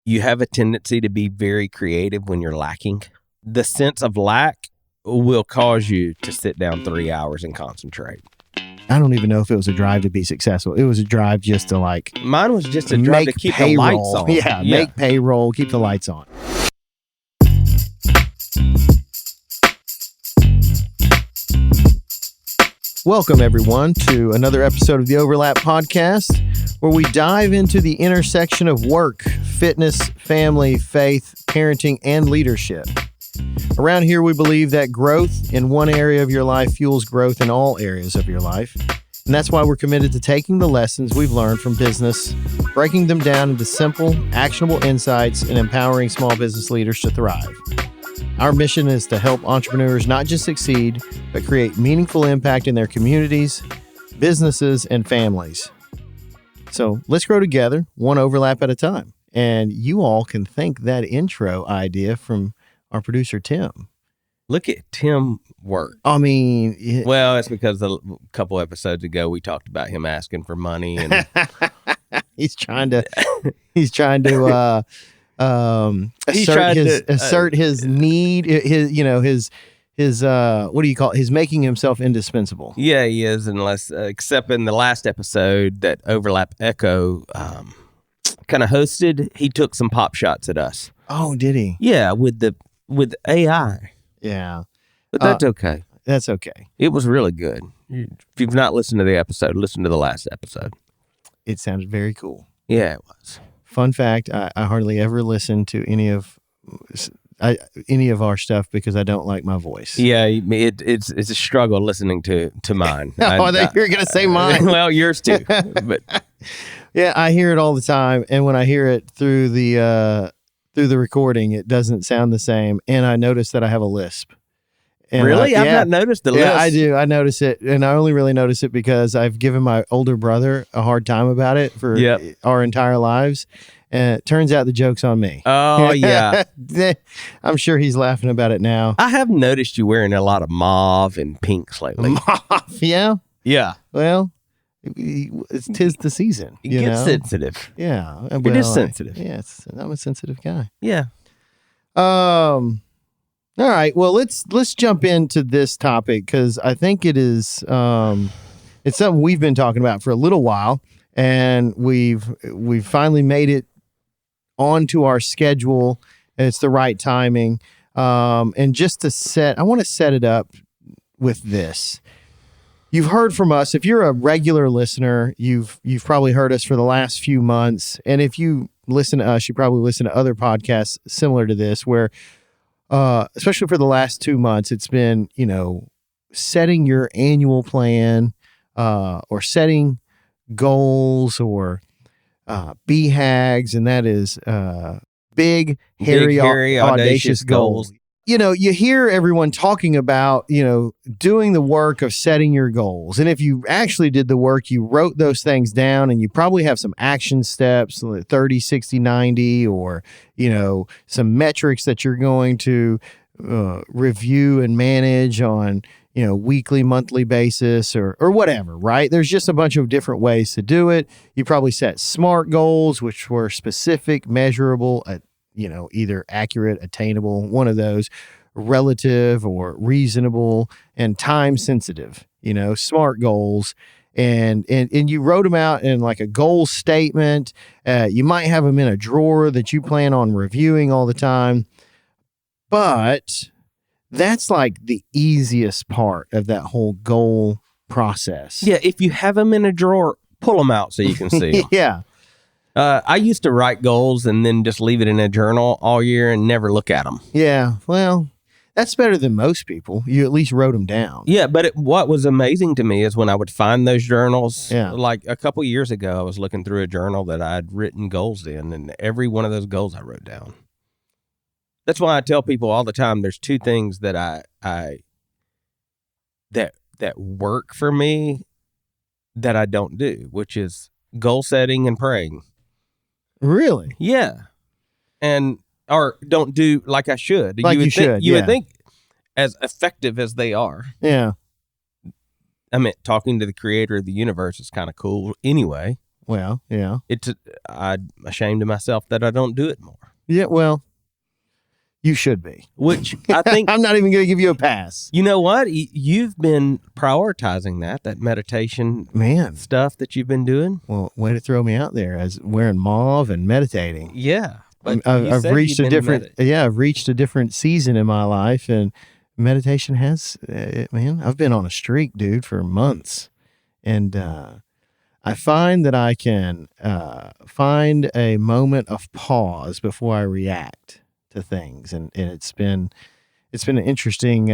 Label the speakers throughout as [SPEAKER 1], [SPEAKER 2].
[SPEAKER 1] you have a tendency to be very creative when you're lacking. The sense of lack will cause you to sit down 3 hours and concentrate.
[SPEAKER 2] I don't even know if it was a drive to be successful. It was a drive just to
[SPEAKER 1] Mine was just a drive to keep
[SPEAKER 2] payroll.
[SPEAKER 1] the lights on.
[SPEAKER 2] Yeah, make payroll, keep the lights on. Welcome, everyone, to another episode of the Overlap Podcast, where we dive into the intersection of work, fitness, family, faith, parenting, and leadership. Around here, we believe that growth in one area of your life fuels growth in all areas of your life. And that's why we're committed to taking the lessons we've learned from business, breaking them down into simple, actionable insights, and empowering small business leaders to thrive. Our mission is to help entrepreneurs not just succeed, but create meaningful impact in their communities, businesses, and families. So let's grow together, one overlap at a time. And you all can thank that intro idea from our producer, Tim.
[SPEAKER 1] Look at Tim work.
[SPEAKER 2] I mean...
[SPEAKER 1] Well, it's because a couple episodes ago, we talked about him asking for money. And
[SPEAKER 2] he's trying to assert his need, his what do you call it? His making himself indispensable.
[SPEAKER 1] Yeah, he is, unless except in the last episode that Overlap Echo kind of hosted, he took some pop shots at us.
[SPEAKER 2] Oh, did he?
[SPEAKER 1] Yeah, with AI.
[SPEAKER 2] Yeah.
[SPEAKER 1] But that's okay.
[SPEAKER 2] That's okay.
[SPEAKER 1] It was really good. If you've not listened to the episode, listen to the last episode.
[SPEAKER 2] It sounded very cool.
[SPEAKER 1] Yeah, it was.
[SPEAKER 2] Fun fact, I hardly ever listen to any of our stuff because I don't like my voice.
[SPEAKER 1] Yeah, it's a struggle listening to mine.
[SPEAKER 2] I thought you were going to say mine.
[SPEAKER 1] Well, yours too. But
[SPEAKER 2] yeah, I hear it all the time, and when I hear it through the recording, it doesn't sound the same, and I notice that I have a lisp. And
[SPEAKER 1] really? I've not noticed the lisp.
[SPEAKER 2] Yeah, I do. I notice it, and I only really notice it because I've given my older brother a hard time about it for our entire lives, and it turns out the joke's on me.
[SPEAKER 1] Oh, yeah.
[SPEAKER 2] I'm sure he's laughing about it now.
[SPEAKER 1] I have noticed you wearing a lot of mauve and pinks lately.
[SPEAKER 2] Mauve, yeah?
[SPEAKER 1] Yeah. Well,
[SPEAKER 2] it's 'tis the season.
[SPEAKER 1] It gets sensitive.
[SPEAKER 2] Yeah.
[SPEAKER 1] It is sensitive.
[SPEAKER 2] Yes, I'm a sensitive guy.
[SPEAKER 1] Yeah.
[SPEAKER 2] All right. Well, let's jump into this topic because I think it is it's something we've been talking about for a little while, and we've finally made it onto our schedule. And it's the right timing. And just I want to set it up with this. You've heard from us. If you're a regular listener, you've probably heard us for the last few months. And if you listen to us, you probably listen to other podcasts similar to this where especially for the last 2 months, it's been, setting your annual plan, or setting goals or BHAGs, and that is big, hairy, audacious goals. You hear everyone talking about, doing the work of setting your goals. And if you actually did the work, you wrote those things down, and you probably have some action steps, 30, 60, 90, or, some metrics that you're going to review and manage on, weekly, monthly basis or whatever, right? There's just a bunch of different ways to do it. You probably set SMART goals, which were specific, measurable, either accurate, attainable, one of those, relative or reasonable, and time sensitive, SMART goals. And you wrote them out in like a goal statement. You might have them in a drawer that you plan on reviewing all the time. But that's like the easiest part of that whole goal process.
[SPEAKER 1] Yeah, if you have them in a drawer, pull them out so you can see them.
[SPEAKER 2] Yeah.
[SPEAKER 1] I used to write goals and then just leave it in a journal all year and never look at them.
[SPEAKER 2] Yeah, well, that's better than most people. You at least wrote them down.
[SPEAKER 1] Yeah, but what was amazing to me is when I would find those journals, like a couple years ago, I was looking through a journal that I'd written goals in, and every one of those goals I wrote down. That's why I tell people all the time, there's two things that that work for me that I don't do, which is goal setting and praying.
[SPEAKER 2] Really?
[SPEAKER 1] Yeah. Or don't do like I should.
[SPEAKER 2] Like you should.
[SPEAKER 1] You would think as effective as they are.
[SPEAKER 2] Yeah.
[SPEAKER 1] I mean, talking to the creator of the universe is kind of cool anyway.
[SPEAKER 2] Well, yeah.
[SPEAKER 1] I'm ashamed of myself that I don't do it more.
[SPEAKER 2] Yeah, well, you should be.
[SPEAKER 1] Which I think
[SPEAKER 2] I'm not even going to give you a pass.
[SPEAKER 1] You know what? You've been prioritizing that meditation stuff that you've been doing.
[SPEAKER 2] Well, way to throw me out there as wearing mauve and meditating.
[SPEAKER 1] Yeah. But
[SPEAKER 2] I've reached I've reached a different season in my life, and meditation has, I've been on a streak, dude, for months. And I find that I can find a moment of pause before I react to things, and it's been an interesting.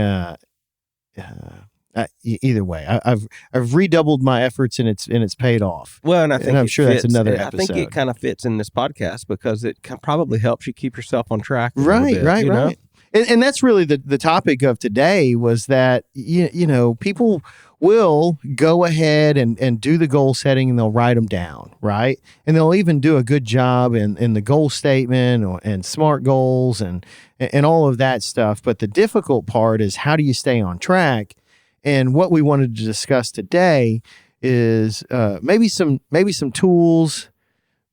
[SPEAKER 2] Either way, I've redoubled my efforts, and it's paid off.
[SPEAKER 1] Well, and I'm sure
[SPEAKER 2] that's another episode.
[SPEAKER 1] I think it kind of fits in this podcast because it probably helps you keep yourself on track.
[SPEAKER 2] Right. And that's really the topic of today was that, people will go ahead and do the goal setting, and they'll write them down, right? And they'll even do a good job in the goal statement and SMART goals and all of that stuff. But the difficult part is, how do you stay on track? And what we wanted to discuss today is maybe some tools,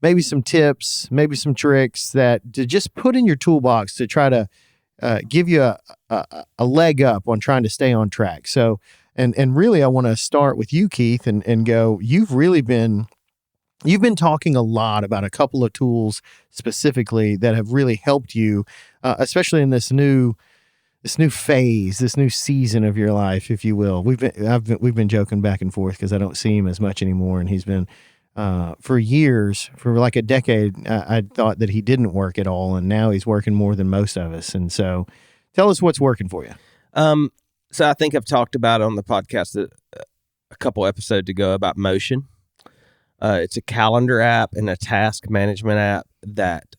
[SPEAKER 2] maybe some tips, maybe some tricks that to just put in your toolbox to try to give you a leg up on trying to stay on track. So, and really, I want to start with you, Keith, and go, you've been talking a lot about a couple of tools specifically that have really helped you, especially in this new phase, this new season of your life, if you will. We've been joking back and forth because I don't see him as much anymore, and he's been for years, for like a decade. I thought that he didn't work at all, and now he's working more than most of us. And so, tell us what's working for you.
[SPEAKER 1] So I think I've talked about on the podcast a couple episodes ago about Motion. It's a calendar app and a task management app that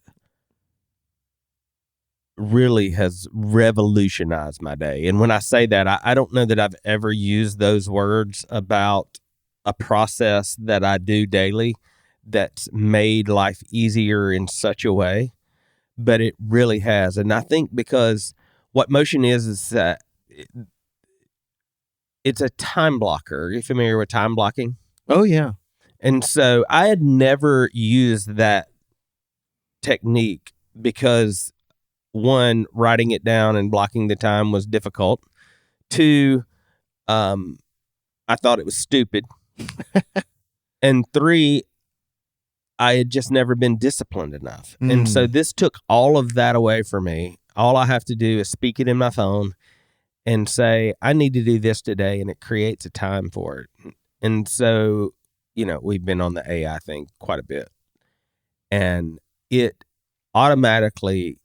[SPEAKER 1] really has revolutionized my day. And when I say that, I don't know that I've ever used those words about a process that I do daily that's made life easier in such a way, but it really has. And I think because what Motion is that it's a time blocker. Are you familiar with time blocking?
[SPEAKER 2] Oh, yeah.
[SPEAKER 1] And so I had never used that technique because, one, writing it down and blocking the time was difficult. Two, I thought it was stupid. And three, I had just never been disciplined enough. And so this took all of that away from me. All I have to do is speak it in my phone and say, I need to do this today, and it creates a time for it. And so, we've been on the AI thing quite a bit, and it automatically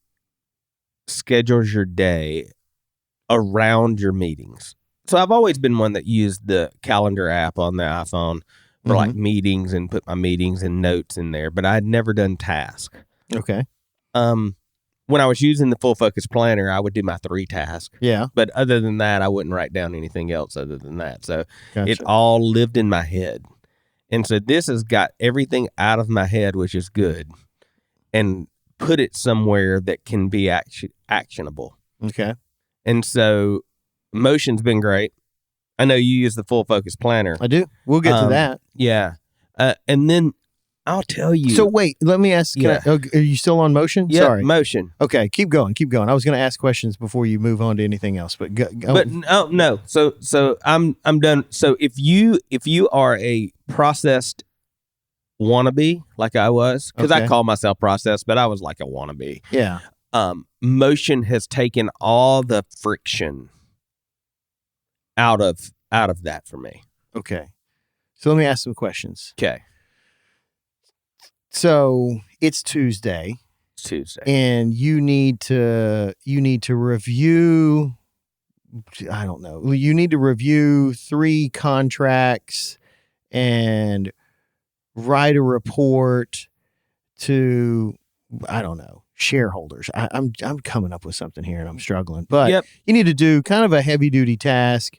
[SPEAKER 1] schedules your day around your meetings. So I've always been one that used the calendar app on the iPhone for like meetings and put my meetings and notes in there, but I had never done tasks.
[SPEAKER 2] Okay.
[SPEAKER 1] When I was using the Full Focus Planner, I would do my 3 tasks.
[SPEAKER 2] Yeah.
[SPEAKER 1] But other than that, I wouldn't write down anything else other than that. So
[SPEAKER 2] Gotcha.
[SPEAKER 1] It all lived in my head. And so this has got everything out of my head, which is good, and put it somewhere that can be actionable.
[SPEAKER 2] Okay.
[SPEAKER 1] And so Motion's been great. I know you use the Full Focus Planner.
[SPEAKER 2] I do. We'll get to that.
[SPEAKER 1] Yeah. And then I'll tell you.
[SPEAKER 2] So wait, let me ask. Are you still on Motion?
[SPEAKER 1] Yeah,
[SPEAKER 2] Sorry.
[SPEAKER 1] Motion.
[SPEAKER 2] Okay, keep going. I was going to ask questions before you move on to anything else, but go.
[SPEAKER 1] But no. So I'm done. So if you are a processed wannabe like I was, because I call myself processed, but I was like a wannabe.
[SPEAKER 2] Yeah.
[SPEAKER 1] Motion has taken all the friction out of that for me.
[SPEAKER 2] Okay. So let me ask some questions.
[SPEAKER 1] Okay.
[SPEAKER 2] So it's Tuesday. And you need to review, I don't know. You need to review 3 contracts and write a report to, I don't know, shareholders. I'm coming up with something here and I'm struggling. But you need to do kind of a heavy duty task.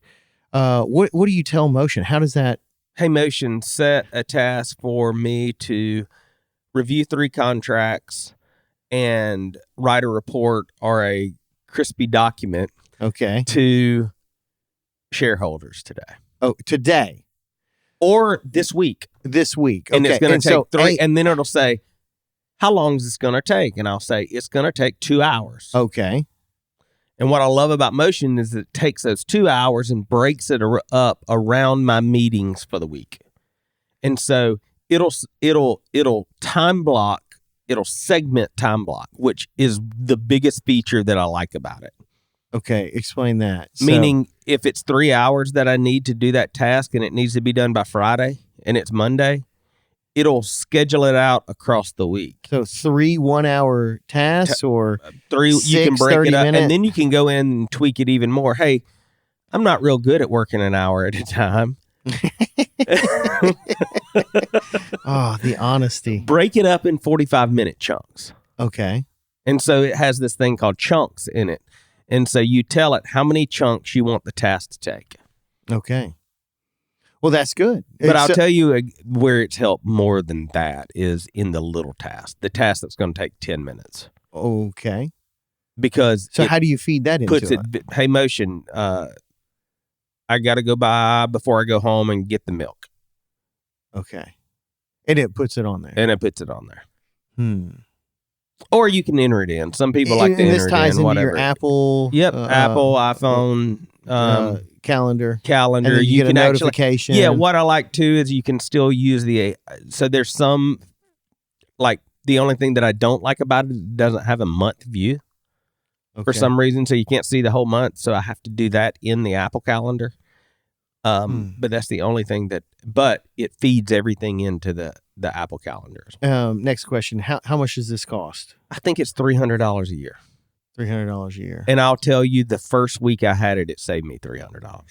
[SPEAKER 2] What do you tell Motion? How does that?
[SPEAKER 1] Hey, Motion, set a task for me to review 3 contracts and write a report or a crispy document to shareholders today.
[SPEAKER 2] Oh, today.
[SPEAKER 1] Or this week.
[SPEAKER 2] Okay.
[SPEAKER 1] And it's going to take 3, and then it'll say, how long is this going to take? And I'll say, it's going to take 2 hours.
[SPEAKER 2] Okay.
[SPEAKER 1] And what I love about Motion is it takes those 2 hours and breaks it up around my meetings for the week. And so it'll time block, it'll segment time block, which is the biggest feature that I like about it.
[SPEAKER 2] Okay, explain that.
[SPEAKER 1] Meaning, if it's 3 hours that I need to do that task and it needs to be done by Friday and it's Monday, it'll schedule it out across the week.
[SPEAKER 2] So 3 1-hour tasks or
[SPEAKER 1] 3,
[SPEAKER 2] 6,
[SPEAKER 1] you can break it up,
[SPEAKER 2] minute?
[SPEAKER 1] and then you can go in and tweak it even more. Hey, I'm not real good at working an hour at a time.
[SPEAKER 2] Oh, the honesty.
[SPEAKER 1] Break it up in 45-minute chunks.
[SPEAKER 2] Okay.
[SPEAKER 1] And so it has this thing called chunks in it. And so you tell it how many chunks you want the task to take.
[SPEAKER 2] Okay. Well, that's good.
[SPEAKER 1] But I'll tell you where it's helped more than that is in the little task, the task that's going to take 10 minutes.
[SPEAKER 2] Okay.
[SPEAKER 1] Because
[SPEAKER 2] so how do you feed that into
[SPEAKER 1] it? Hey, Motion, I got to go by before I go home and get the milk.
[SPEAKER 2] Okay. And it puts it on there.
[SPEAKER 1] Or you can enter it in. Some people like to enter it in.
[SPEAKER 2] This ties into your Apple.
[SPEAKER 1] Yep, Apple, iPhone,
[SPEAKER 2] calendar.
[SPEAKER 1] And
[SPEAKER 2] then you get a notification.
[SPEAKER 1] What I like too is you can still use so there's some, like the only thing that I don't like about it doesn't have a month view for some reason. So you can't see the whole month. So I have to do that in the Apple calendar. But that's the only thing but it feeds everything into the Apple calendars.
[SPEAKER 2] Next question. How much does this cost?
[SPEAKER 1] I think it's $300 a year.
[SPEAKER 2] $300 a year.
[SPEAKER 1] And I'll tell you, the first week I had it, it saved me $300.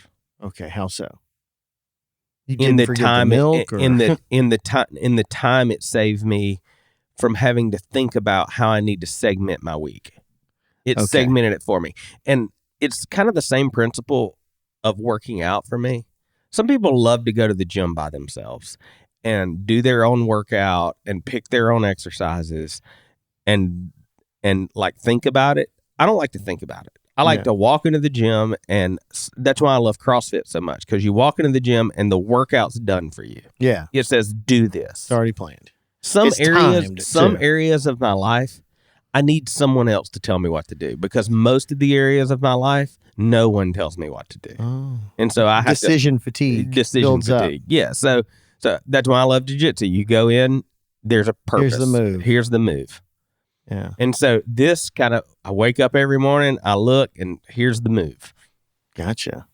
[SPEAKER 2] Okay, how so?
[SPEAKER 1] In the time it saved me from having to think about how I need to segment my week. It segmented it for me. And it's kind of the same principle of working out for me. Some people love to go to the gym by themselves and do their own workout and pick their own exercises and like think about it. I don't like to think about it. I like to walk into the gym, and that's why I love CrossFit so much, because you walk into the gym and the workout's done for you.
[SPEAKER 2] Yeah.
[SPEAKER 1] It says, do this.
[SPEAKER 2] It's already planned.
[SPEAKER 1] Some areas of my life, I need someone else to tell me what to do, because most of the areas of my life, no one tells me what to do.
[SPEAKER 2] Oh.
[SPEAKER 1] And so I have
[SPEAKER 2] decision fatigue. Builds up.
[SPEAKER 1] Yeah. So that's why I love jiu-jitsu. You go in, there's a purpose. Here's the move.
[SPEAKER 2] Yeah.
[SPEAKER 1] And so this I wake up every morning, I look, and here's the move.
[SPEAKER 2] Gotcha.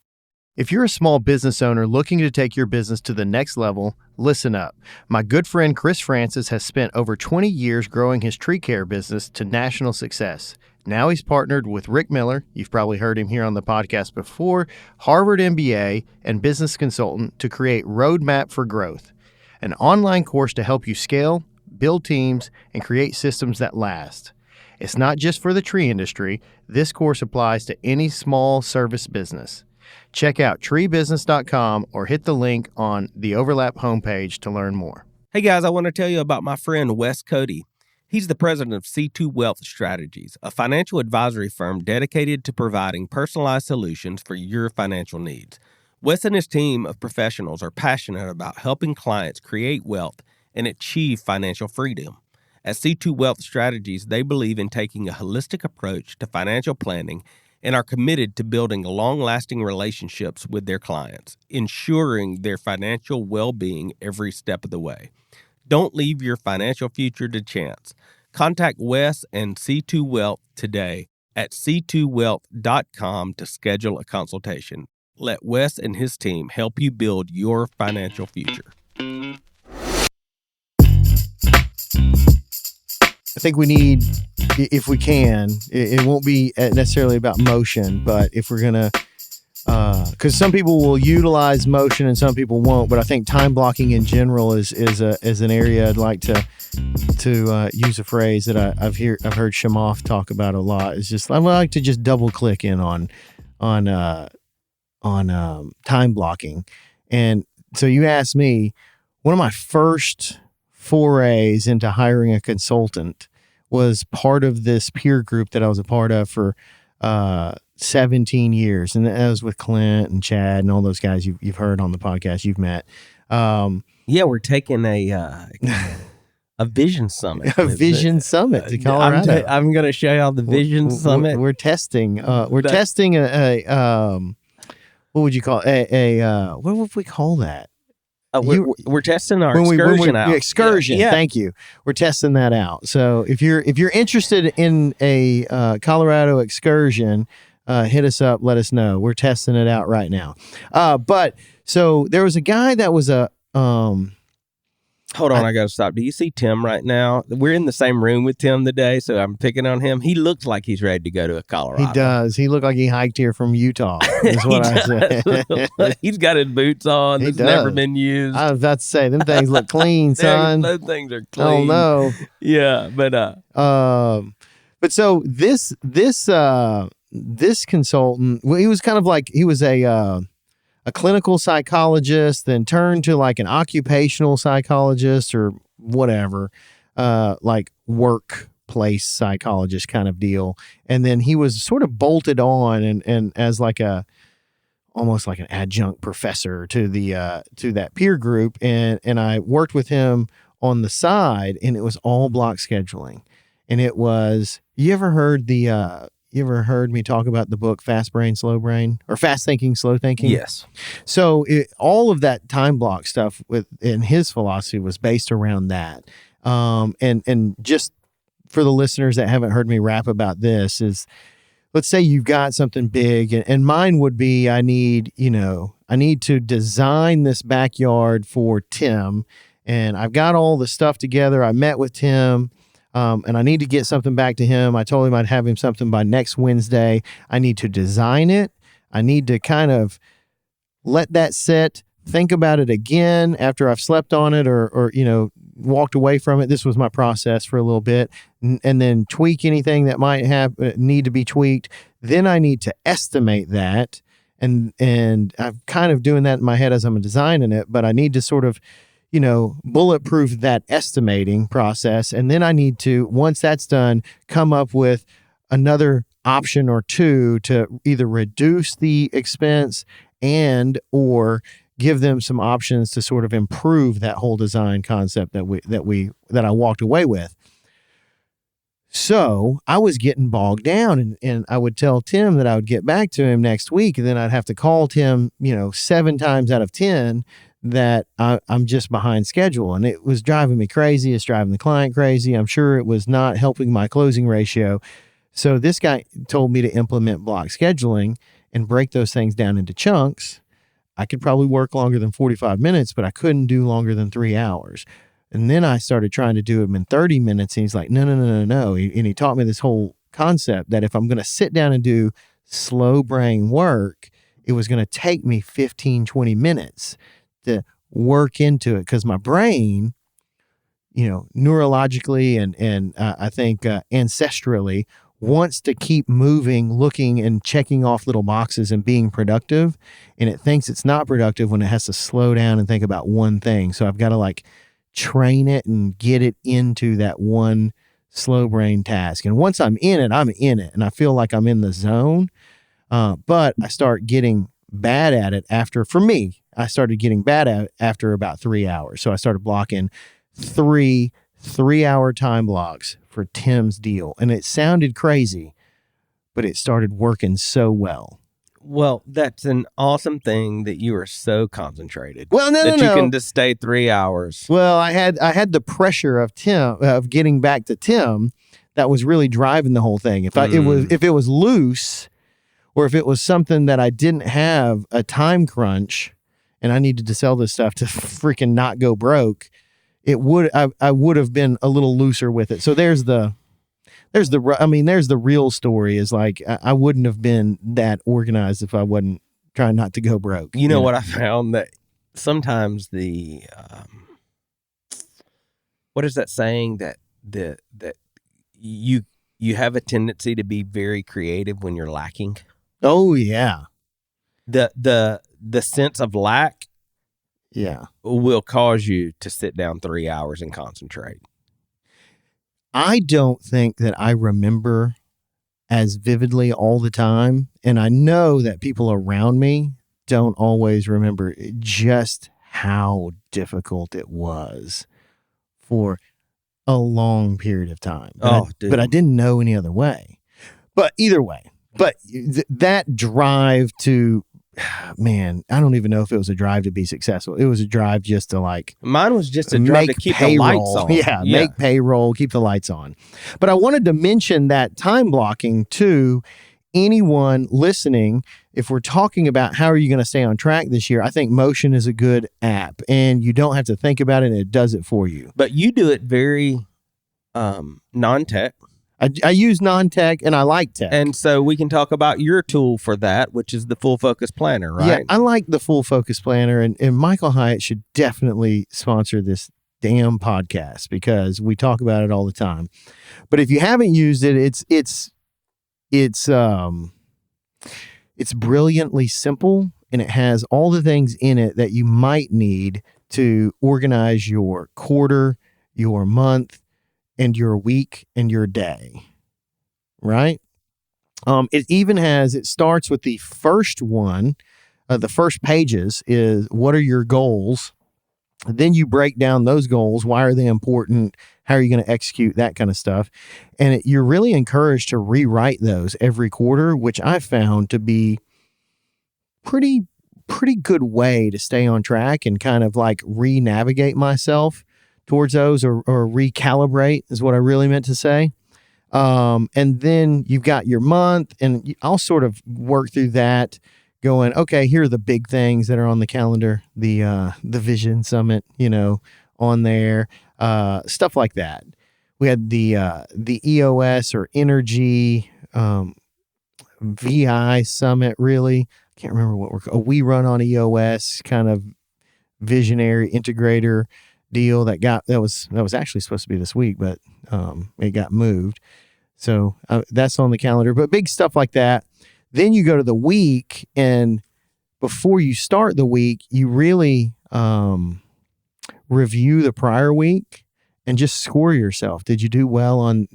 [SPEAKER 2] If you're a small business owner looking to take your business to the next level, listen up. My good friend Chris Francis has spent over 20 years growing his tree care business to national success. Now he's partnered with Rick Miller, you've probably heard him here on the podcast before, Harvard MBA, and business consultant to create Roadmap for Growth, an online course to help you scale, build teams, and create systems that last. It's not just for the tree industry. This course applies to any small service business. Check out treebusiness.com or hit the link on the Overlap homepage to learn more.
[SPEAKER 1] Hey guys, I want to tell you about my friend Wes Cody. He's the president of C2 Wealth Strategies, a financial advisory firm dedicated to providing personalized solutions for your financial needs. Wes and his team of professionals are passionate about helping clients create wealth and achieve financial freedom. At C2 Wealth Strategies, they believe in taking a holistic approach to financial planning and are committed to building long-lasting relationships with their clients, ensuring their financial well-being every step of the way. Don't leave your financial future to chance. Contact Wes and C2 Wealth today at c2wealth.com to schedule a consultation. Let Wes and his team help you build your financial future.
[SPEAKER 2] I think we need, if we can, it won't be necessarily about motion, but if we're going to, because some people will utilize motion and some people won't, but I think time blocking in general is an area I'd like to use a phrase that I've heard Shamoff talk about a lot. It's just, I like to just double click in on time blocking. And so you asked me, one of my first forays into hiring a consultant was part of this peer group that I was a part of for 17 years. And that was with Clint and Chad and all those guys you've heard on the podcast, you've met.
[SPEAKER 1] Yeah, we're taking a Vision Summit.
[SPEAKER 2] A Vision Summit to Colorado.
[SPEAKER 1] I'm going to show y'all the Vision Summit.
[SPEAKER 2] We're testing. Testing a what would you call it? What would we call that?
[SPEAKER 1] We're testing our excursion out.
[SPEAKER 2] Excursion. Yeah. Thank you. We're testing that out. So if you're interested in a Colorado excursion, hit us up. Let us know. We're testing it out right now. But so there was a guy that was a.
[SPEAKER 1] Hold on, I got to stop. Do you see Tim right now? We're in the same room with Tim today, so I'm picking on him. He looks like he's ready to go to Colorado.
[SPEAKER 2] He does. He looked like he hiked here from Utah, is what I said.
[SPEAKER 1] He's got his boots on. It's never been used.
[SPEAKER 2] I was about to say, them things look clean, son.
[SPEAKER 1] Those things are clean.
[SPEAKER 2] Oh, no.
[SPEAKER 1] Yeah,
[SPEAKER 2] but so this consultant, well, he was kind of like, he was a clinical psychologist, then turned to like an occupational psychologist or whatever, like workplace psychologist kind of deal. And then he was sort of bolted on and as like almost like an adjunct professor to that peer group. And I worked with him on the side, and it was all block scheduling. And it was, you ever heard me talk about the book Fast Brain, Slow Brain, or Fast Thinking, Slow Thinking?
[SPEAKER 1] Yes.
[SPEAKER 2] So all of that time block stuff in his philosophy was based around that. And just for the listeners that haven't heard me rap about this is, let's say you've got something big, and mine would be, I need to design this backyard for Tim, and I've got all the stuff together. I met with Tim. And I need to get something back to him. I told him I'd have him something by next Wednesday. I need to design it. I need to kind of let that sit, think about it again after I've slept on it or walked away from it. This was my process for a little bit, and then tweak anything that might need to be tweaked. Then I need to estimate that. And I'm kind of doing that in my head as I'm designing it, but I need to sort of bulletproof that estimating process. And then I need to, once that's done, come up with another option or two to either reduce the expense or give them some options to sort of improve that whole design concept that I walked away with. So I was getting bogged down, and I would tell Tim that I would get back to him next week, and then I'd have to call Tim, 7 times out of 10 that I'm just behind schedule. And it was driving me crazy. It's driving the client crazy. I'm sure it was not helping my closing ratio. So this guy told me to implement block scheduling and break those things down into chunks. I could probably work longer than 45 minutes, but I couldn't do longer than 3 hours. And then I started trying to do them in 30 minutes. And he's like, no. And he taught me this whole concept that if I'm going to sit down and do slow brain work, it was going to take me 15, 20 minutes to work into it, because my brain, neurologically and I think ancestrally wants to keep moving, looking and checking off little boxes and being productive. And it thinks it's not productive when it has to slow down and think about one thing. So I've got to train it and get it into that one slow brain task. And once I'm in it, and I feel like I'm in the zone. But I start getting bad at it I started getting bad at it after about 3 hours. So I started blocking 3 3-hour time blocks for Tim's deal. And it sounded crazy, but it started working so well.
[SPEAKER 1] Well, that's an awesome thing that you are so concentrated.
[SPEAKER 2] Well, no.
[SPEAKER 1] You can just stay 3 hours.
[SPEAKER 2] Well, I had the pressure of getting back to Tim that was really driving the whole thing. If it was loose, or if it was something that I didn't have a time crunch and I needed to sell this stuff to freaking not go broke, I would have been a little looser with it. So there's the real story is I wouldn't have been that organized if I wasn't trying not to go broke.
[SPEAKER 1] You know what I found? That sometimes what is that saying that you have a tendency to be very creative when you're lacking?
[SPEAKER 2] Oh yeah.
[SPEAKER 1] The sense of lack, will cause you to sit down 3 hours and concentrate.
[SPEAKER 2] I don't think that I remember as vividly all the time, and I know that people around me don't always remember just how difficult it was for a long period of time. But I didn't know any other way. But either way, that drive to, man, I don't even know if it was a drive to be successful. It was a drive just to like.
[SPEAKER 1] Mine was just a drive to keep the lights on.
[SPEAKER 2] Yeah, make payroll, keep the lights on. But I wanted to mention that time blocking to anyone listening. If we're talking about how are you going to stay on track this year, I think Motion is a good app, and you don't have to think about it, and it does it for you.
[SPEAKER 1] But you do it very non-tech.
[SPEAKER 2] I use non-tech, and I like tech.
[SPEAKER 1] And so we can talk about your tool for that, which is the Full Focus Planner, right?
[SPEAKER 2] Yeah, I like the Full Focus Planner, and Michael Hyatt should definitely sponsor this damn podcast because we talk about it all the time. But if you haven't used it, it's brilliantly simple, and it has all the things in it that you might need to organize your quarter, your month, and your week and your day, right? It starts with the first one, the first pages is what are your goals? Then you break down those goals. Why are they important? How are you going to execute that kind of stuff? And you're really encouraged to rewrite those every quarter, which I found to be pretty good way to stay on track and kind of like re-navigate myself towards those or recalibrate is what I really meant to say. And then you've got your month, and I'll sort of work through that going, okay, here are the big things that are on the calendar, the Vision Summit, on there, stuff like that. We had the EOS or Energy VI Summit, really. I can't remember what we run on EOS, kind of visionary integrator deal that was actually supposed to be this week, but it got moved. So that's on the calendar, but big stuff like that. Then you go to the week, and before you start the week, you really review the prior week and just score yourself. Did you do well on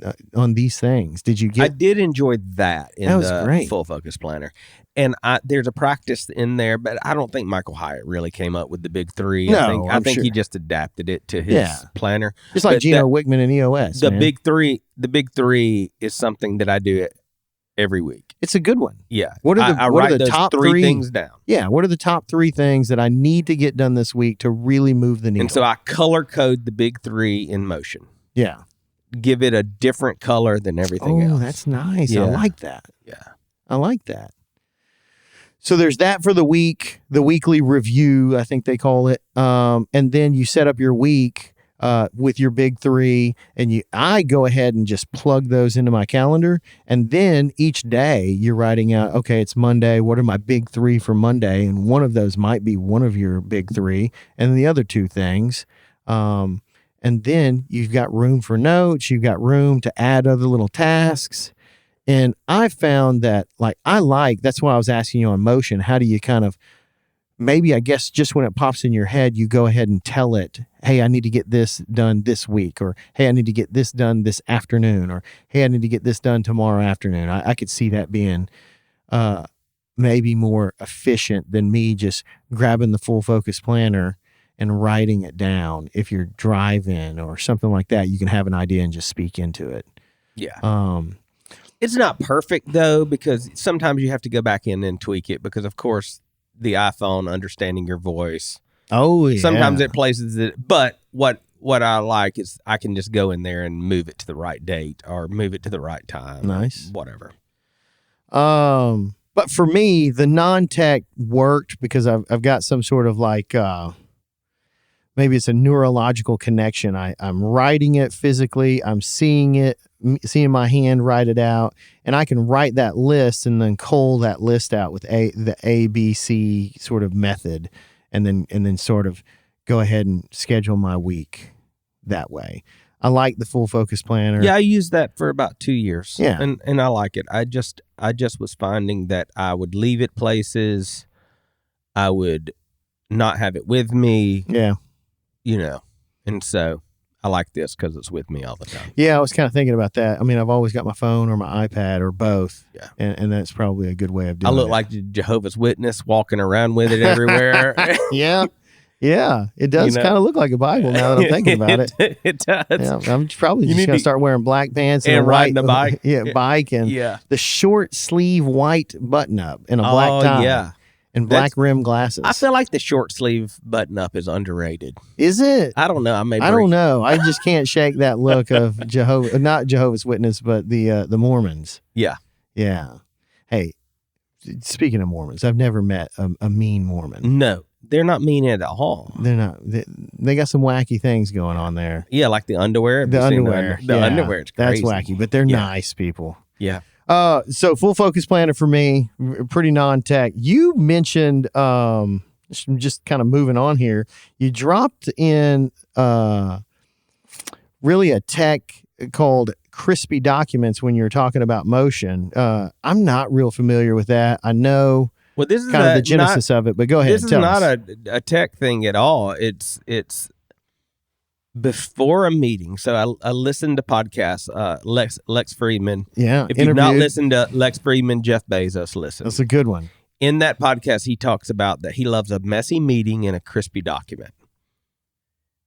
[SPEAKER 2] these things? I
[SPEAKER 1] did enjoy that in the
[SPEAKER 2] great.
[SPEAKER 1] Full Focus Planner. And there's a practice in there, but I don't think Michael Hyatt really came up with the big three.
[SPEAKER 2] No,
[SPEAKER 1] I think
[SPEAKER 2] sure.
[SPEAKER 1] He just adapted it to his planner.
[SPEAKER 2] Just like Gino Wickman and EOS.
[SPEAKER 1] The big three is something that I do every week.
[SPEAKER 2] It's a good one.
[SPEAKER 1] Yeah.
[SPEAKER 2] I write the top three
[SPEAKER 1] things down.
[SPEAKER 2] Yeah. What are the top three things that I need to get done this week to really move the needle?
[SPEAKER 1] And so I color code the big three in Motion.
[SPEAKER 2] Yeah.
[SPEAKER 1] Give it a different color than everything else.
[SPEAKER 2] Oh, that's nice.
[SPEAKER 1] Yeah.
[SPEAKER 2] I like that.
[SPEAKER 1] Yeah.
[SPEAKER 2] I like that. So there's that for the week, the weekly review, I think they call it. And then you set up your week with your big three, and I go ahead and just plug those into my calendar. And then each day you're writing out, okay, it's Monday. What are my big three for Monday? And one of those might be one of your big three, and the other two things. And then you've got room for notes. You've got room to add other little tasks. And I found that, that's why I was asking you on Motion, how do you kind of, maybe I guess just when it pops in your head, you go ahead and tell it, hey, I need to get this done this week, or hey, I need to get this done this afternoon, or hey, I need to get this done tomorrow afternoon. I could see that being maybe more efficient than me just grabbing the Full Focus Planner and writing it down. If you're driving or something like that, you can have an idea and just speak into it.
[SPEAKER 1] Yeah. It's not perfect, though, because sometimes you have to go back in and tweak it because, of course, the iPhone understanding your voice.
[SPEAKER 2] Oh, yeah.
[SPEAKER 1] Sometimes it places it. But what I like is I can just go in there and move it to the right date or move it to the right time.
[SPEAKER 2] Nice.
[SPEAKER 1] Whatever.
[SPEAKER 2] But for me, the non-tech worked because I've got some sort of maybe it's a neurological connection. I'm writing it physically. I'm seeing my hand write it out, and I can write that list and then cull that list out with the ABC sort of method, and then sort of go ahead and schedule my week that way. I like the Full Focus Planner.
[SPEAKER 1] Yeah, I used that for about 2 years.
[SPEAKER 2] Yeah.
[SPEAKER 1] And I like it. I just was finding that I would leave it places. I would not have it with me.
[SPEAKER 2] Yeah.
[SPEAKER 1] And so I like this because it's with me all the time.
[SPEAKER 2] Yeah, I was kind of thinking about that. I mean, I've always got my phone or my iPad or both.
[SPEAKER 1] Yeah.
[SPEAKER 2] And that's probably a good way of doing it.
[SPEAKER 1] I look like Jehovah's Witness walking around with it everywhere.
[SPEAKER 2] Yeah. Yeah, it does kind of look like a Bible now that I'm thinking about it.
[SPEAKER 1] It does.
[SPEAKER 2] Yeah, I'm probably just going to start wearing black pants and a
[SPEAKER 1] riding
[SPEAKER 2] white
[SPEAKER 1] a bike.
[SPEAKER 2] bike and the short sleeve white button up and a black tie and black rim glasses.
[SPEAKER 1] I feel like the short sleeve button up is underrated.
[SPEAKER 2] Is it?
[SPEAKER 1] I don't know.
[SPEAKER 2] I don't know. I just can't shake that look of not Jehovah's Witness, but the Mormons.
[SPEAKER 1] Yeah.
[SPEAKER 2] Yeah. Hey, speaking of Mormons, I've never met a mean Mormon.
[SPEAKER 1] No. They're not mean at all.
[SPEAKER 2] They're not. They got some wacky things going on there.
[SPEAKER 1] Yeah, like the underwear.
[SPEAKER 2] The underwear.
[SPEAKER 1] The underwear. It's crazy.
[SPEAKER 2] That's wacky, but they're nice people.
[SPEAKER 1] Yeah.
[SPEAKER 2] So full focus planner for me, pretty non-tech. You mentioned, just kind of moving on here. You dropped in really a tech called crispy documents when you're talking about motion. I'm not real familiar with that. I know. Well, this is kind of the genesis of it, but go ahead.
[SPEAKER 1] This is not a tech thing at all. It's before a meeting. So I listened to podcasts. Lex Friedman.
[SPEAKER 2] Yeah.
[SPEAKER 1] If you've not listened to Lex Friedman, Jeff Bezos, listen.
[SPEAKER 2] That's a good one.
[SPEAKER 1] In that podcast, he talks about that he loves a messy meeting and a crispy document.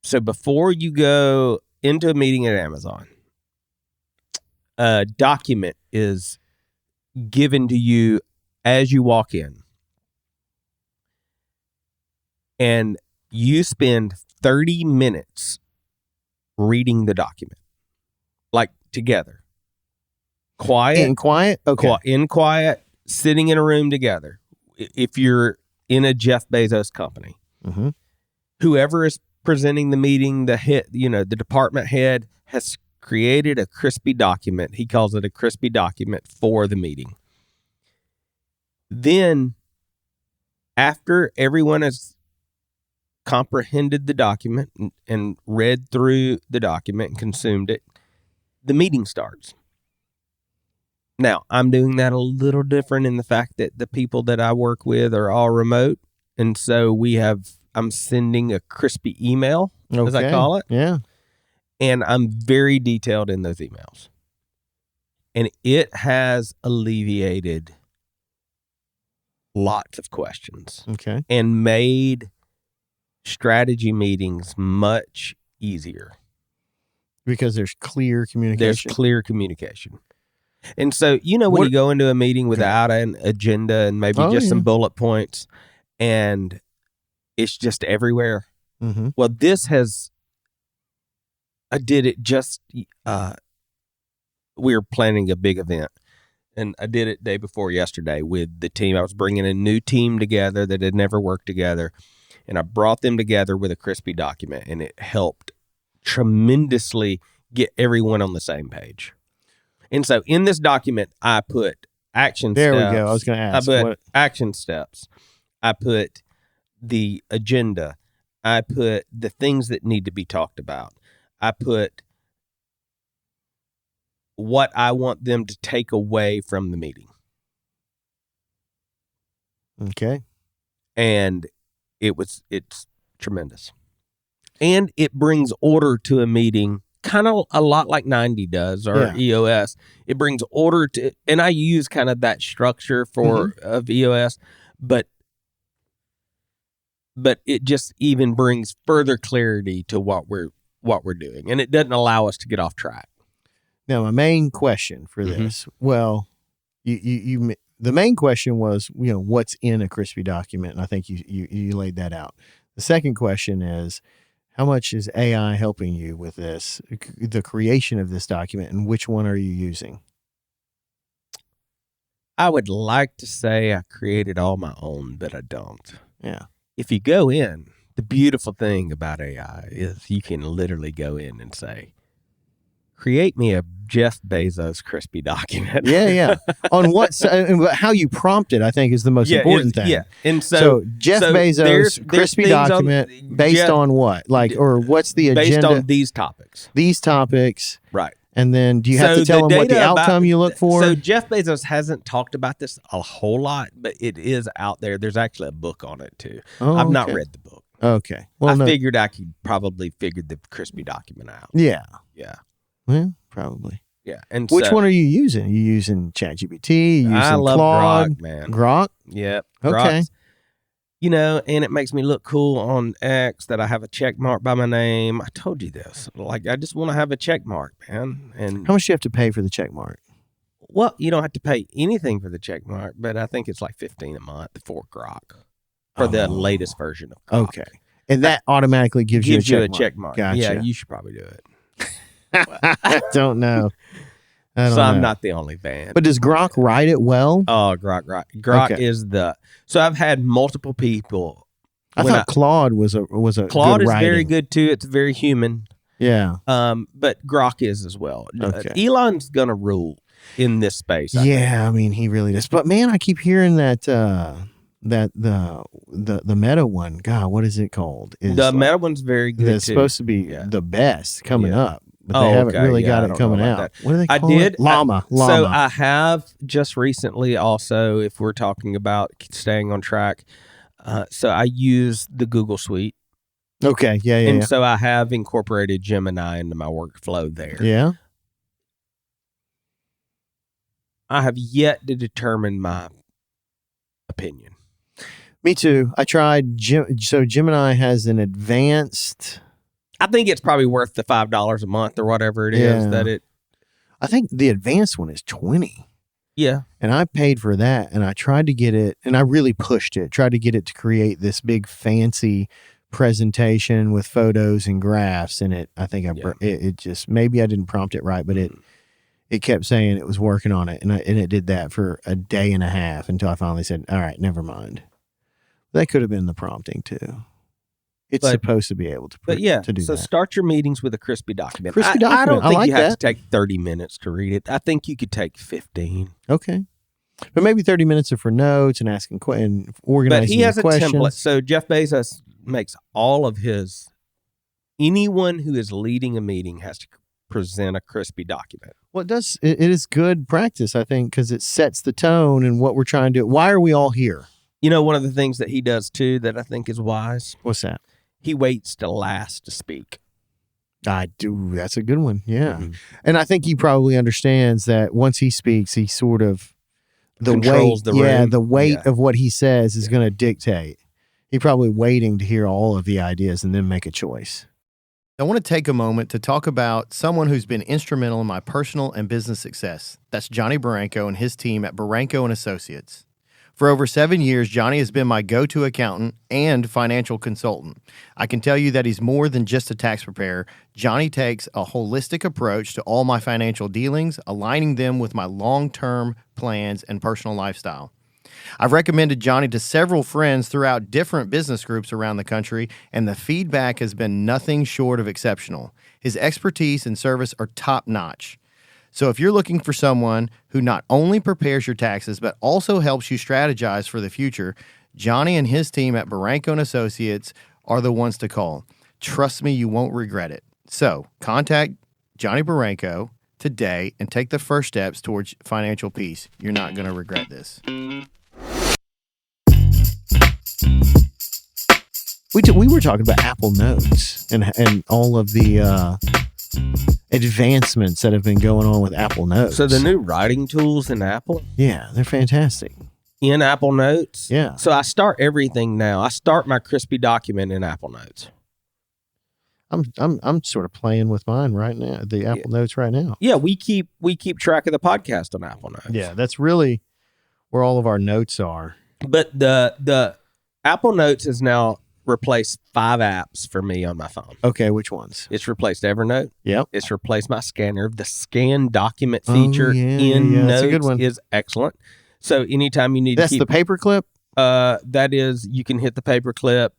[SPEAKER 1] So before you go into a meeting at Amazon, a document is given to you as you walk in. And you spend 30 minutes reading the document, like together. Quiet.
[SPEAKER 2] In quiet? Okay.
[SPEAKER 1] In quiet, sitting in a room together. If you're in a Jeff Bezos company, whoever is presenting the meeting, the head, the department head has created a crispy document. He calls it a crispy document for the meeting. Then, after everyone has comprehended the document and read through the document and consumed it, the meeting starts. Now, I'm doing that a little different in the fact that the people that I work with are all remote. And so I'm sending a crispy email, as I call it.
[SPEAKER 2] Yeah.
[SPEAKER 1] And I'm very detailed in those emails. And it has alleviated lots of questions.
[SPEAKER 2] Okay.
[SPEAKER 1] And made strategy meetings much easier.
[SPEAKER 2] Because there's clear communication.
[SPEAKER 1] And so, when you go into a meeting without an agenda and maybe some bullet points and it's just everywhere.
[SPEAKER 2] Mm-hmm.
[SPEAKER 1] Well, I did it just, we were planning a big event. And I did it day before yesterday with the team. I was bringing a new team together that had never worked together. And I brought them together with a crispy document. And it helped tremendously get everyone on the same page. And so in this document, I put action steps.
[SPEAKER 2] There we go. I was going to ask.
[SPEAKER 1] I put action steps. I put the agenda. I put the things that need to be talked about. I put what I want them to take away from the meeting.
[SPEAKER 2] Okay.
[SPEAKER 1] And it's tremendous. And it brings order to a meeting, kind of a lot like 90 does, or EOS. It brings order to, and I use kind of that structure of EOS, but it just even brings further clarity to what we're doing, and it doesn't allow us to get off track.
[SPEAKER 2] Now, my main question for this, well, you the main question was, what's in a crispy document, and I think you laid that out. The second question is, how much is AI helping you with this, the creation of this document, and which one are you using?
[SPEAKER 1] I would like to say I created all my own, but I don't.
[SPEAKER 2] Yeah.
[SPEAKER 1] If you go in, the beautiful thing about AI is you can literally go in and say, create me a Jeff Bezos crispy document.
[SPEAKER 2] Yeah. On what, how you prompt it, I think, is the most important thing.
[SPEAKER 1] Yeah. And so
[SPEAKER 2] Jeff Bezos crispy document based on what? Or what's the agenda?
[SPEAKER 1] Based on these topics.
[SPEAKER 2] These topics.
[SPEAKER 1] Right.
[SPEAKER 2] And then do you have to tell them what the outcome you look for?
[SPEAKER 1] So Jeff Bezos hasn't talked about this a whole lot, but it is out there. There's actually a book on it too. I've not read the book.
[SPEAKER 2] Okay.
[SPEAKER 1] Well, I figured I could probably figure the crispy document out.
[SPEAKER 2] Yeah.
[SPEAKER 1] Yeah.
[SPEAKER 2] Well, probably.
[SPEAKER 1] Yeah. And
[SPEAKER 2] which one are you using? Are you using ChatGPT?
[SPEAKER 1] I love
[SPEAKER 2] Claude?
[SPEAKER 1] Grok, man.
[SPEAKER 2] Grok?
[SPEAKER 1] Yep.
[SPEAKER 2] Okay.
[SPEAKER 1] and it makes me look cool on X that I have a check mark by my name. I told you this. Like, I just want to have a check mark, man. And
[SPEAKER 2] how much do you have to pay for the check mark?
[SPEAKER 1] Well, you don't have to pay anything for the check mark, but I think it's like $15 a month for Grok for the latest version of Grok.
[SPEAKER 2] Okay. And that automatically gives you a check mark. Gotcha.
[SPEAKER 1] Yeah, you should probably do it.
[SPEAKER 2] I don't know.
[SPEAKER 1] I'm not the only fan.
[SPEAKER 2] But does Grok write it well?
[SPEAKER 1] Oh, Grok is So I've had multiple people.
[SPEAKER 2] I thought Claude was a
[SPEAKER 1] Claude
[SPEAKER 2] good
[SPEAKER 1] is
[SPEAKER 2] writing.
[SPEAKER 1] very good too. It's very human.
[SPEAKER 2] Yeah.
[SPEAKER 1] But Grok is as well.
[SPEAKER 2] Okay.
[SPEAKER 1] Elon's gonna rule in this space.
[SPEAKER 2] I mean, he really does. But man, I keep hearing that the Meta one. God, what is it called?
[SPEAKER 1] The Meta one's very good.
[SPEAKER 2] It's supposed to be the best coming up. But they haven't really got it coming out. What do they call it? Llama.
[SPEAKER 1] So I have just recently also, if we're talking about staying on track, so I use the Google Suite.
[SPEAKER 2] Okay,
[SPEAKER 1] And so I have incorporated Gemini into my workflow there.
[SPEAKER 2] Yeah.
[SPEAKER 1] I have yet to determine my opinion.
[SPEAKER 2] Me too. I tried. So Gemini has an advanced...
[SPEAKER 1] I think it's probably worth the $5 a month or whatever it is that it.
[SPEAKER 2] I think the advanced one is $20.
[SPEAKER 1] Yeah.
[SPEAKER 2] And I paid for that, and I tried to get it, and I really pushed it, tried to get it to create this big fancy presentation with photos and graphs, and it just, maybe I didn't prompt it right, but it kept saying it was working on it, and it did that for a day and a half until I finally said, all right, never mind. That could have been the prompting too. It's supposed to be able to do that.
[SPEAKER 1] So start your meetings with a crispy document.
[SPEAKER 2] Crispy document.
[SPEAKER 1] I don't think
[SPEAKER 2] like
[SPEAKER 1] you have
[SPEAKER 2] that.
[SPEAKER 1] to take 30 minutes to read it. I think you could take 15.
[SPEAKER 2] Okay. But maybe 30 minutes are for notes and asking and organizing. But
[SPEAKER 1] he has a
[SPEAKER 2] questions.
[SPEAKER 1] template. So Jeff Bezos makes all of his, anyone who is leading a meeting has to present a crispy document.
[SPEAKER 2] Well, it is good practice, I think, because it sets the tone and what we're trying to do. Why are we all here?
[SPEAKER 1] One of the things that he does too that I think is wise.
[SPEAKER 2] What's that?
[SPEAKER 1] He waits to last to speak.
[SPEAKER 2] I do. That's a good one. Yeah. Mm-hmm. And I think he probably understands that once he speaks, he sort of
[SPEAKER 1] controls the room.
[SPEAKER 2] The weight of what he says is going to dictate. He's probably waiting to hear all of the ideas and then make a choice.
[SPEAKER 3] I want to take a moment to talk about someone who's been instrumental in my personal and business success. That's Johnny Barranco and his team at Barranco & Associates. For over 7 years, Johnny has been my go-to accountant and financial consultant. I can tell you that he's more than just a tax preparer. Johnny takes a holistic approach to all my financial dealings, aligning them with my long-term plans and personal lifestyle. I've recommended Johnny to several friends throughout different business groups around the country, and the feedback has been nothing short of exceptional. His expertise and service are top-notch. So if you're looking for someone who not only prepares your taxes, but also helps you strategize for the future, Johnny and his team at Barranco & Associates are the ones to call. Trust me, you won't regret it. So contact Johnny Barranco today and take the first steps towards financial peace. You're not going to regret this.
[SPEAKER 2] We were talking about Apple Notes and all of the advancements that have been going on with Apple Notes.
[SPEAKER 1] So the new writing tools in Apple?
[SPEAKER 2] Yeah, they're fantastic.
[SPEAKER 1] In Apple Notes?
[SPEAKER 2] Yeah.
[SPEAKER 1] So I start everything now. I start my crispy document in Apple Notes.
[SPEAKER 2] I'm sort of playing with mine right now, the Apple Notes right now.
[SPEAKER 1] Yeah, we keep track of the podcast on Apple Notes.
[SPEAKER 2] Yeah, that's really where all of our notes are.
[SPEAKER 1] But the Apple Notes has now replaced 5 apps for me on my phone.
[SPEAKER 2] Okay, which ones?
[SPEAKER 1] It's replaced Evernote.
[SPEAKER 2] Yep.
[SPEAKER 1] It's replaced my scanner. The scan document feature in Notes is excellent. So anytime you need
[SPEAKER 2] to keep... That's the paperclip?
[SPEAKER 1] That is, you can hit the paperclip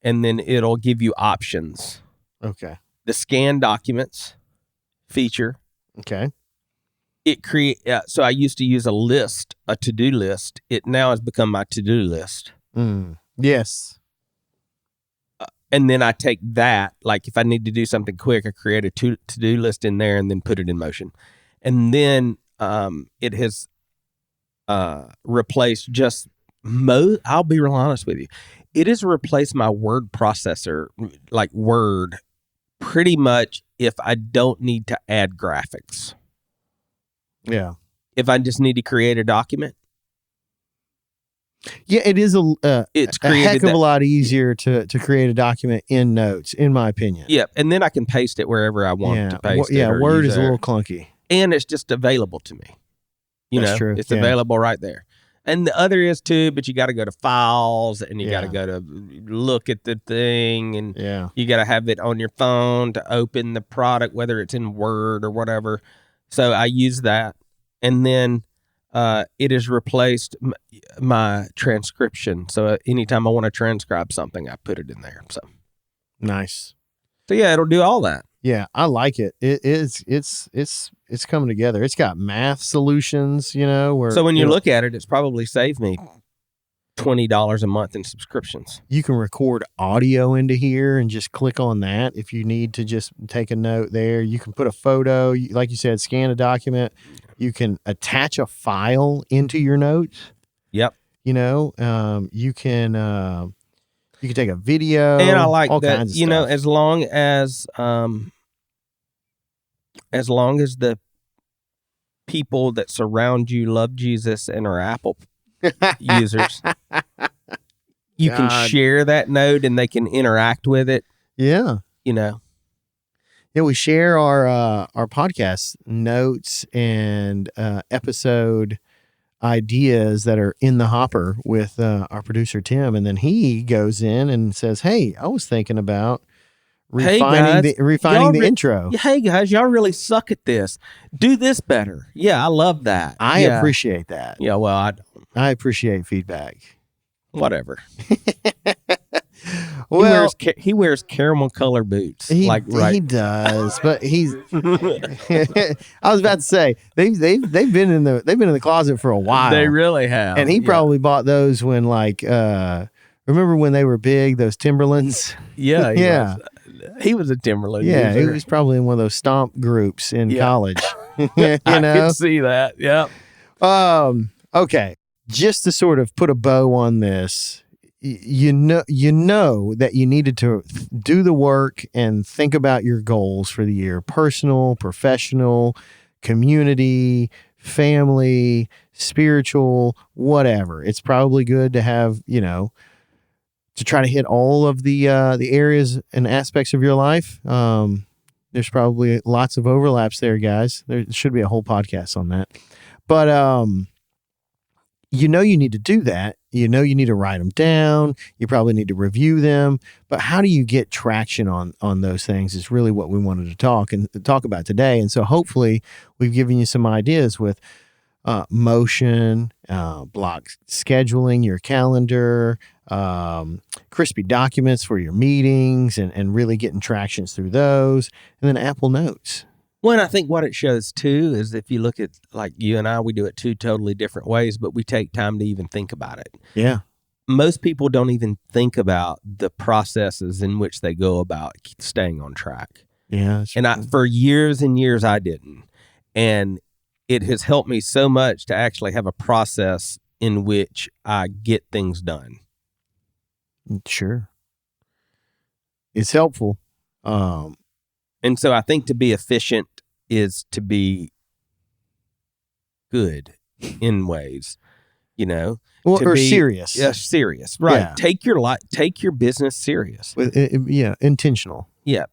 [SPEAKER 1] and then it'll give you options.
[SPEAKER 2] Okay.
[SPEAKER 1] The scan documents feature.
[SPEAKER 2] Okay.
[SPEAKER 1] So I used to use a to-do list. It now has become my to-do list.
[SPEAKER 2] Yes.
[SPEAKER 1] And then I take that, like if I need to do something quick, I create a to-do list in there and then put it in motion. And then it has replaced just I'll be real honest with you. It has replaced my word processor, like Word, pretty much if I don't need to add graphics.
[SPEAKER 2] Yeah.
[SPEAKER 1] If I just need to create a document.
[SPEAKER 2] Yeah, it is
[SPEAKER 1] It's
[SPEAKER 2] a heck of a lot easier to create a document in Notes, in my opinion.
[SPEAKER 1] Yeah, and then I can paste it wherever I want to paste it.
[SPEAKER 2] Yeah, Word is a little clunky.
[SPEAKER 1] And it's just available to me.
[SPEAKER 2] That's true.
[SPEAKER 1] It's available right there. And the other is too, but you got to go to files and you got to go to look at the thing, and you got to have it on your phone to open the product, whether it's in Word or whatever. So I use that. And then it has replaced my transcription. So anytime I want to transcribe something, I put it in there. So
[SPEAKER 2] nice.
[SPEAKER 1] So yeah, it'll do all that.
[SPEAKER 2] Yeah, I like it. It's coming together. It's got math solutions, where
[SPEAKER 1] so when you look at it, it's probably saved me $20 a month in subscriptions.
[SPEAKER 2] You can record audio into here and just click on that if you need to just take a note there. You can put a photo, like you said, scan a document. You can attach a file into your notes.
[SPEAKER 1] Yep.
[SPEAKER 2] You can take a video,
[SPEAKER 1] and I like
[SPEAKER 2] all
[SPEAKER 1] that.
[SPEAKER 2] Kinds of stuff.
[SPEAKER 1] As long as the people that surround you love Jesus and are Apple users, you can share that note and they can interact with it.
[SPEAKER 2] Yeah.
[SPEAKER 1] Yeah,
[SPEAKER 2] we share our podcast notes and episode ideas that are in the hopper with our producer Tim, and then he goes in and says, "Hey, I was thinking about refining the intro.
[SPEAKER 1] Hey guys, y'all really suck at this. Do this better." Yeah, I love that.
[SPEAKER 2] I appreciate that.
[SPEAKER 1] Yeah, well,
[SPEAKER 2] I appreciate feedback.
[SPEAKER 1] Whatever.
[SPEAKER 2] Well,
[SPEAKER 1] he wears caramel color boots.
[SPEAKER 2] He does, but he's. I was about to say they've been in the closet for a while.
[SPEAKER 1] They really have,
[SPEAKER 2] and he probably bought those when remember when they were big, those Timberlands?
[SPEAKER 1] Yeah. He was a Timberland.
[SPEAKER 2] Yeah,
[SPEAKER 1] user.
[SPEAKER 2] he was probably in one of those stomp groups in college.
[SPEAKER 1] I can see that. Yeah.
[SPEAKER 2] Okay. Just to sort of put a bow on this, you know that you needed to do the work and think about your goals for the year: personal, professional, community, family, spiritual, whatever. It's probably good to have, to try to hit all of the areas and aspects of your life. There's probably lots of overlaps there, guys. There should be a whole podcast on that. But you need to do that. You need to write them down. You probably need to review them. But how do you get traction on those things is really what we wanted to talk about today. And so hopefully we've given you some ideas with motion, block scheduling, your calendar, crispy documents for your meetings, and really getting tractions through those, and then Apple Notes.
[SPEAKER 1] Well, and I think what it shows too is if you look at, like you and I, we do it two totally different ways, but we take time to even think about it.
[SPEAKER 2] Yeah.
[SPEAKER 1] Most people don't even think about the processes in which they go about staying on track.
[SPEAKER 2] Yeah.
[SPEAKER 1] And for years and years, I didn't. And it has helped me so much to actually have a process in which I get things done.
[SPEAKER 2] Sure. It's helpful.
[SPEAKER 1] And so I think to be efficient is to be good in ways,
[SPEAKER 2] or serious.
[SPEAKER 1] Yeah, serious. Right.
[SPEAKER 2] Yeah.
[SPEAKER 1] Take your business serious.
[SPEAKER 2] Intentional.
[SPEAKER 1] Yeah.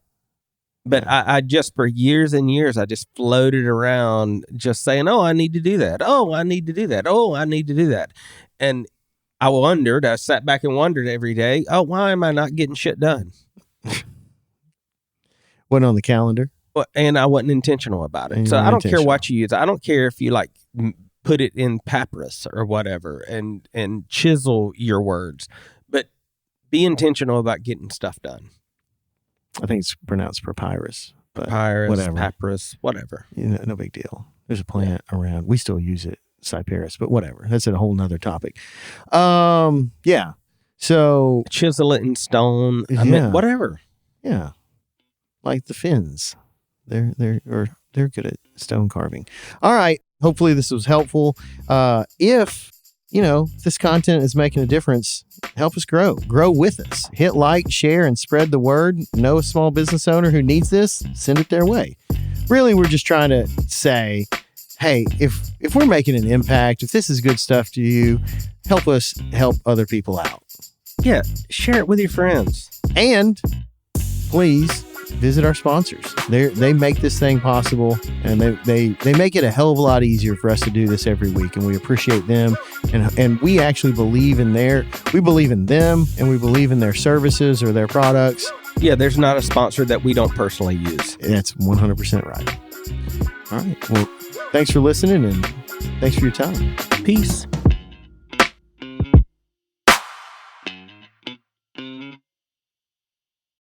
[SPEAKER 1] But I just, for years and years, I just floated around just saying, "Oh, I need to do that. Oh, I need to do that. Oh, I need to do that." And I sat back and wondered every day, "Oh, why am I not getting shit done?"
[SPEAKER 2] Wasn't on the calendar.
[SPEAKER 1] And I wasn't intentional about it. So I don't care what you use. I don't care if you put it in papyrus or whatever and chisel your words, but be intentional about getting stuff done.
[SPEAKER 2] I think it's pronounced papyrus, but
[SPEAKER 1] whatever. Papyrus, whatever.
[SPEAKER 2] No big deal. There's a plant around. We still use it, cyperus, but whatever. That's a whole nother topic. Yeah. So
[SPEAKER 1] chisel it in stone. I mean, whatever.
[SPEAKER 2] Yeah. Like the Finns. They're good at stone carving. All right. Hopefully this was helpful. If this content is making a difference, help us grow with us. Hit like, share, and spread the word. Know a small business owner who needs this, send it their way. Really, we're just trying to say, hey, if we're making an impact, if this is good stuff to you, help us help other people out.
[SPEAKER 1] Yeah, share it with your friends.
[SPEAKER 2] And please visit our sponsors. They make this thing possible, and they make it a hell of a lot easier for us to do this every week, and we appreciate them. And we actually believe in them, and we believe in their services or their products.
[SPEAKER 1] Yeah, there's not a sponsor that we don't personally use.
[SPEAKER 2] That's 100% right. All right. Well, thanks for listening, and thanks for your time.
[SPEAKER 1] Peace.